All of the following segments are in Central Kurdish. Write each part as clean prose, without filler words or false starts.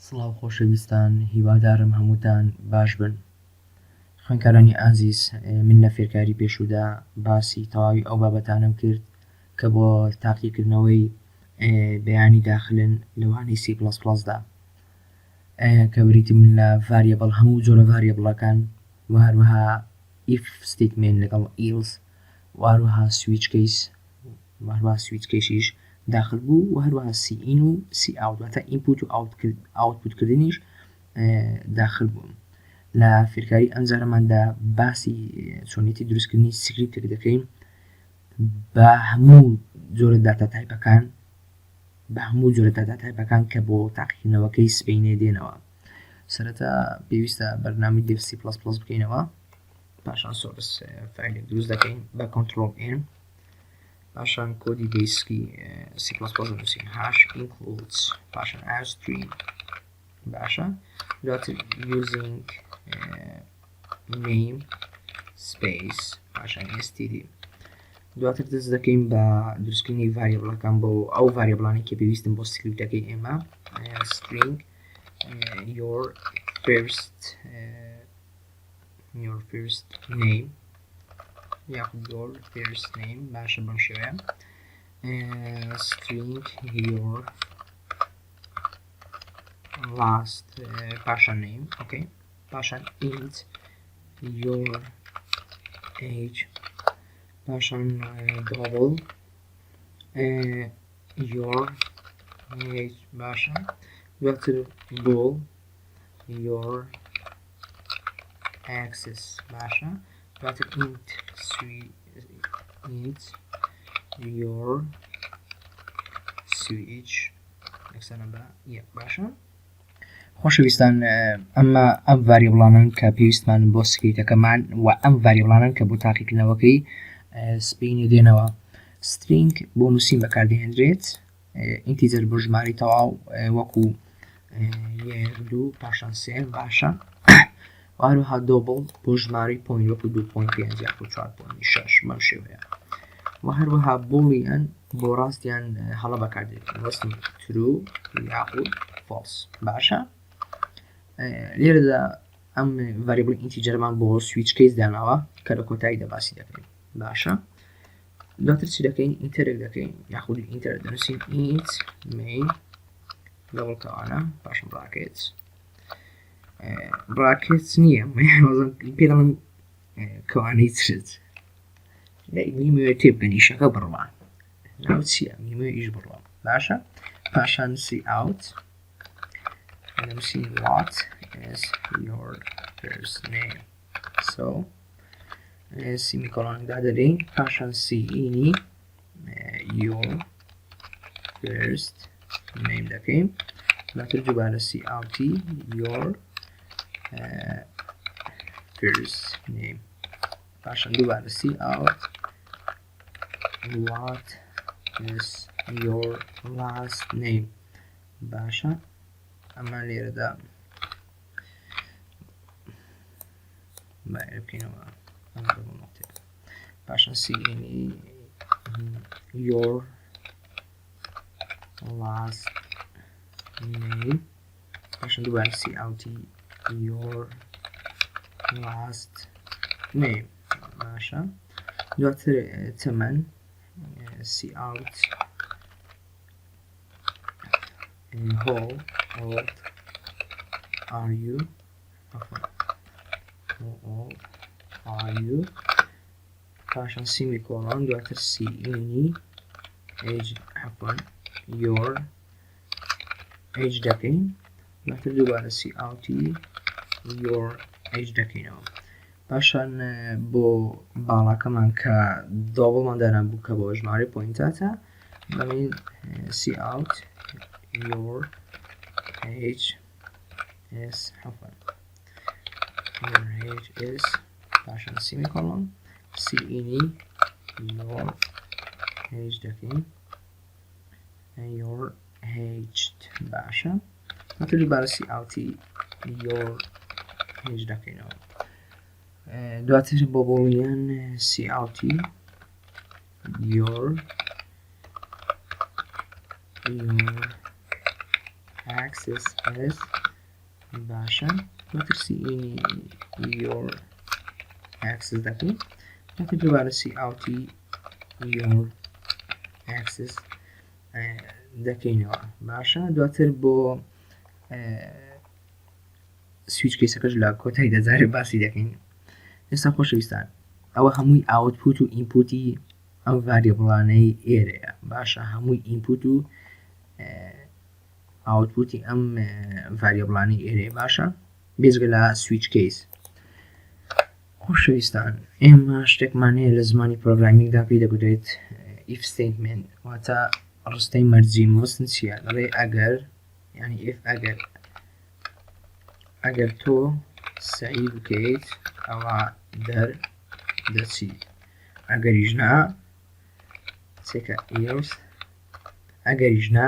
سڵاو خۆشەویستان، هیوادارم هەمووتان باش بن. خوێندکارانی ئازیز، من لە فێرکاری پێشوودا باسی تەواوی ئەو بابەتانم کرد کە بۆ تاقیکردنەوەی بەیانی داخلن لەوانەی C++دا کە بریتم لە ڤاریەبڵ هەموو جۆرە ڤاریەبڵەکان و هەروەها if statement لەگەڵ else و هەروەها switch case داخل بوو و هەروەها cin و cout واتە input و output کردنیش داخل بووم. لە فێرکاری ئەم جارەماندا باسی چۆنیەتی دروستکردنی سکریپتێک دەکەین بە هەموو جۆرە داتا تایپەکان کە بۆ تاقیکردنەوەکەی سبەینێ دێنەوە. سەرەتا پێویستە بەرنامەی dev C++ بکەینەوە، پاشان سۆرس فایلێک دروست دەکەین بە Ctrl+N، پاشان کۆدی بیسکی C++ دەنووسین hash includes پاشان string باشە، دواتر using name space پاشان std. دواتر دەست دەکەین بە دروستکردنی ڤاریەبڵەکان بۆ ئەو ڤاریەبڵانەی کە پێویستن بۆ سکریپتەکەی ئێمە. string your first name یاخود your first name باشە بەم شێوەیە. string your last پاشان name okay. پاشان int your age پاشان double your age باشە، دواتر bool your access باشە، دواتر int your switch باشە. خۆشەویستان، ئەمە ئەم ڤاریەبڵانن کە پێویستمان بۆ سکریپتەکەمان و ئەم ڤاریەبڵانن کە بۆ تاقیکردنەوەکەی سبەینێ دێنەوە. string بۆ نووسین بەکاردێنرێت، ئینتیجەر بۆ ژماری تەواو وەکو 1 2 پاشان 3 باشە، و هەروەها double بۆ ژماری پۆین وەکو 2.5 یاخود 4.6 بەم شێوەیە، و هەروەها بولیان بۆ ڕاستیان هەڵە بەکاردێنێت، وەستن true یاخود false باشە. لێرەدا ئەم ڤاریەبڵ ئینتیجەرمان بۆ switch case داناوە کە لە کۆتاییدا باسی دەکەین باشە. دواتر چی دەکەین؟ ئینتەرێک دەکەین یاخود ئینتەر دەنووسین int main لەوەڵکەوانە پاشان براکێت نییە پێ دەڵێن کەوانەی چرت میموێ تێ بگەن ئیشەکە بڕوان ناو چییە؟ میموێ ئیش بڕوان باشە. پاشان cout دەنووسین what is your first name so semicolon دادەدەین، پاشان cin your first name دەکەین، دواتر دووبارە cout your first name، پاشان دووبارە cout what is your last name باشە. ئەمە لێرەدا بایر بکەینەوە پاشان cin your last name پاشان دووبارە cout your last name باشە، دواتر تەمەن cout how old are you پاشان semicolon دواتر cin age your age دەکەین، دواتر دووبارە cout your age دەکەینەوە. پاشان بۆ باڵاکەمان کە دۆبڵمان دانابوو کە بۆ ژمارە پۆینتاتە دەڵێن cout your age is پاشان semicolon cin your age دەکەین your aged باشە، دواتر دووبارە cout your age دەکەینەوە، دواتر بۆ بۆڵیان cout your access as باشە دواتر cin your access دەکەین دواتر دووبارە cout your access دەکەینەوە باشە دواتر بۆ سویچ کەیسەکەش لە کۆتایی دەجارێ باسی دەکەین ئێستا خۆشەویستان ئەوە هەمووی ئاوتپوت و ئینپوتی ئەم ڤاریبڵانەی ئێرەیە باشە هەمووی ئینپوت و ئاوتپوتی ئەم ڤاریبڵانەی ئێرەیە باشە بێجگە لە سویچ کەیس خۆشەویستان ئێمە شتێکمان هەیە لە زمانی پرۆگرامیکدا پێی دەگوترێت if statement واتە ڕستەی مەرجی مەوەستن چییە دەڵێ ئەگەر یعنی if ئەگەر تۆ سعی بکەیت ئەوە دەرچیت ئەگەریش نا چێکە else ئەگەریش نا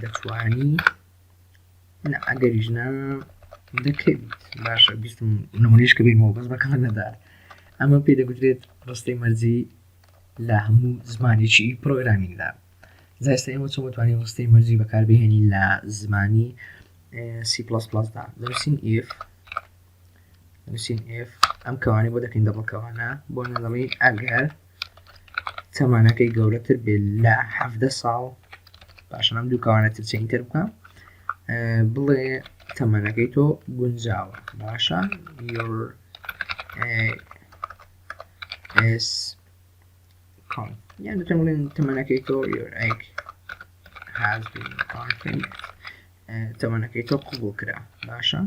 دەتوانی ئەگەریش نا دەکەویت باشە بیستم نمونەیەشکە بینەوە بەس بەکەڵ نەدار ئەمە پێی دەگوترێت ڕستەی مەرجی لە هەموو زمانێکی پرۆگرامینگدا جا ئێستا ئێمە چۆن بتوانین ڕستەی مەرجی بەکاربهێنین لە زمانی C++ دا دەنووسین if ئەم کەوانەی بۆ دەکەین دەبڵ کەوانە بۆ دەڵێن ئەگەر تەمانەکەی گەورەتر بێت لە 17 ساڵ باشە ئەم دوو کەوانەتر چەینتر بکە بڵێ تەمەنەکەی تۆ گونجاوە باشە your age count یان دەتوانین بڵێن تەمەنەکەی تۆ your age has been counted تەمەنەکەی تۆ قبول کرا باشە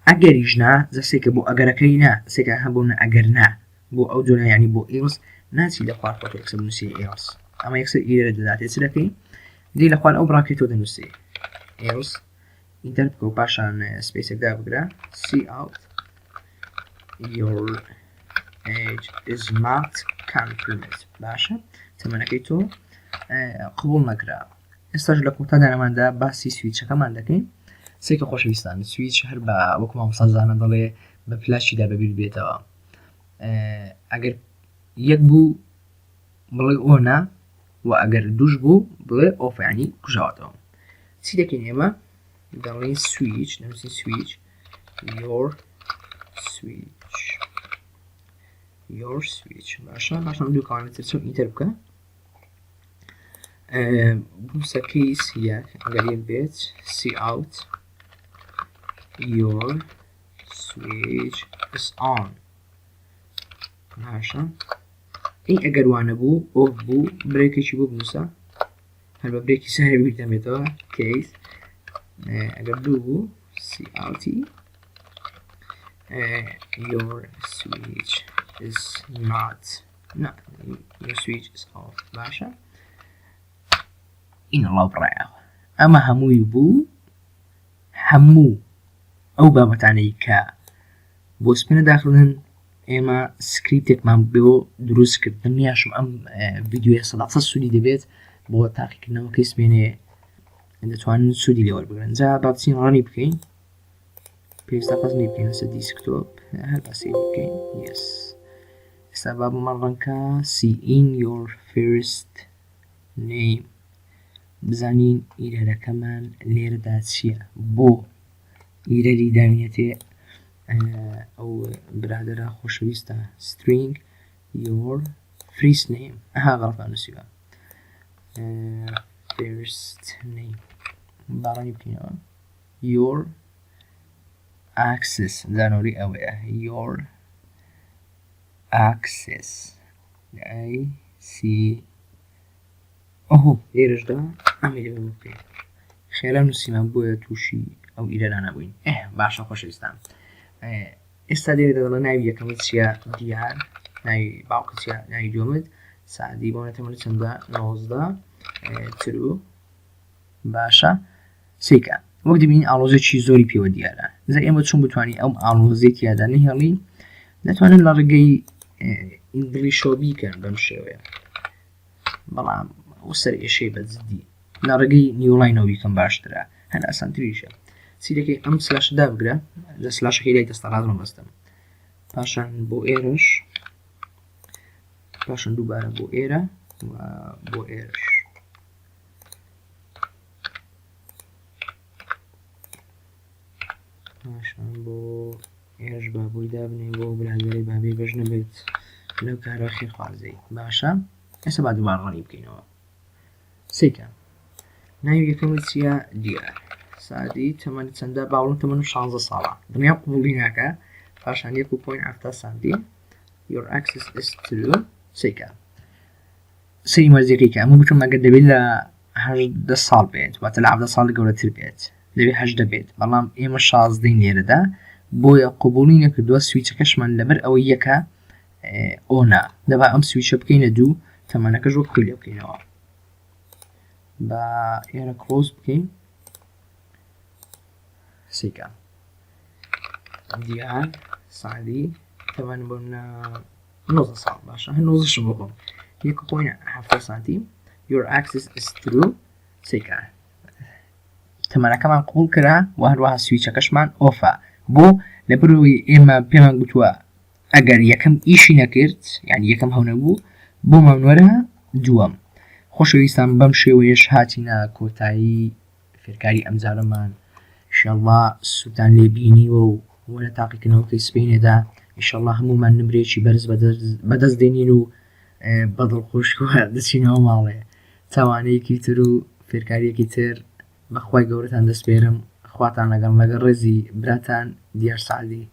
ئەگەریش نا جەسێکە بۆ ئەگەرەکەی نا سێکە هەبوون ئەگەر نا بۆ ئەو جۆرە ینی بۆ else ناچی لە خوار خۆتۆ یەکسەر بنووسی else ئەمە یەکسەر ئیرە دەداتێت چ دەکەی دی لە خوار ئەو بڕاکەی تۆ دەنووسی else ئینتەر بکە و پاشان سپیسێکدا بگرە cout your age is not confirmed باشە تەمەنەکەی تۆ قبول نەکرا ئێستاش لە کۆتا دانەماندا باسی سویچەکەمان دەکەین سێکە خۆشەویستان سویچ هەر بە وەکو مامۆستازانە دەڵێ بە پلاشیدا بەبیر بێتەوە ئەگەر یەک بوو بڵێ ئۆنا و ئەگەر دووش بوو بڵێ ئۆفیانی کوژاوەتەوە چی دەکەین ئێمە دەڵێن سویچ نەویسین سویچ your switch باشە باشە دوو کەوانەتر چۆن ئینتەر بکە بووسە کەیس یەک ئەگەر یەک بێت cout your switch is on باشە این ئەگەر وانە بوو ئۆف بوو برێکێکی بوو بنووسە هەر بە برێکی سەر بیر دەمێتەوە کەیس ئەگەر دوو بوو cout your switch is not your switch is off باشە این الله بڕایەوە ئەمە هەمووی بوو هەموو ئەو بابەتانەی کە بۆ سپێنە داخلن ئێمە سکریپتێکمان بۆ دروستکردن یاشم ئەم ڤیدیۆیە 100% سوودی دەبێت بۆ تاقیکردنەوەکەی سپێنێ دەتوانن سوودی لێوە بگرن جا باچین ڕانی بکەین پێویستە قەزنی بکەین لەسەر دیسکتۆپ هەر باسی بکەین yes ئێستا با بۆمان ڕەنکە cin your first name بزانین ئیرەرەکەمان لێرەدا چییە بۆ ئیرەری داوینێتێ ئەو برادرە خۆشەویستە string your first name ئەها غەڵەتان نووسیوە first name باڕانی بکەینەوە your access زانۆری ئەوەیە your access ئەوهۆ لێرەشدا ئەمە لێ بکەین خێرا نووسیمان بۆیە تووشی ئەو ئیرەرانە بووین باشە خۆشەویستان ئێستا لێرە دەڵە ناوی یەکەمی چییە دیار ناوی باوکە چییە ناوی دووەمت سعدی بۆ نەتەمەنە چەندە 19 ترو باشە سێکە وەک دەبینین ئاڵۆزێکی زۆری پێوە دیارە جا ئێمە چۆن بتوانین ئەم ئاڵۆزەی تیادا نەهێڵین دەتوانن لە ڕێگەی ئینگلیشۆ بیکەن بەم شێوەیە بەڵام ئەو سەر ئێشەی بەجددی لە ڕێگەی نیولاینەوە بیکەم باشترە هەر ئاسانتریشە چی دەکەی ئەم سلاشدا بگرە لە سلاشەکەی لای دەستەڕازم بەستم پاشان بۆ ئێرەش پاشان دووبارە بۆ ئێرە و بۆ ئێرەش پاشان بۆ ئێرش بابووی دابنێ بۆ برادەری بابی بەش نەبێت لەو کارە خێرخوازەی باشە. ئێستا با دووبار ڕەنی بکەینەوە. سێکە ناوی یەکەمت چییە؟ دیار. سادی تەمەنت چەندە؟ باوڵم تەمەنم 16 ساڵە. دڵنیام قبوڵی ناکە. پاشان 1.7 سانتی. Your access is true. سێکە سەری مەرجەکەی کە ئەمە گوتم ئەگەر دەبێت لە 18 ساڵ بێت واتە لە 17 ساڵی گەورەتر بێت دەبێت 18 بێت، بەڵام ئێمە 16 لێرەدا بۆیە قبوڵی نەکردووە سویچەکەشمان لەبەر ئەوە یەکە ئۆنا دەبا ئەم سویچە بکەینە دوو تەمەنەکەش وەک خۆی لێ بکەینەوە. بە ئێرە کلۆز بکەین. سێکە دیار سعدی تەمەن بۆ 19 ساڵ باشە 19 بۆ خۆم 1.7 سانتی. Your access is true. سێکە تەمەنەکەمان قبول کرا و هەروەها سویچەکەشمان ئۆفە بۆ لەبەرەوەی ئێمە پێمان گوتووە ئەگەر یەکەم ئیشی نەکرد یعنی یەکەم هەو نەبوو بۆ مامنوەرە دووەم. خۆشەویستان بەم شێوەیەش هاتینە کۆتایی فێرکاری ئەمجارەمان. ئینشەڵڵا سووتان لێ بینیوە و وەرە تاقیکردنەوەکەی سبەینێدا ئینشەڵڵا هەمومان نمرێکی بەرز بەدەست دێنین و بەدڵخۆشکوە دەچینەوە ماڵێ. تاوانەیەکی تر و فێرکاریەکی تر بەخوای گەورەتان دەسپێرم. خواتان لەگەڵ ڕێزی براتان دیار سعدی.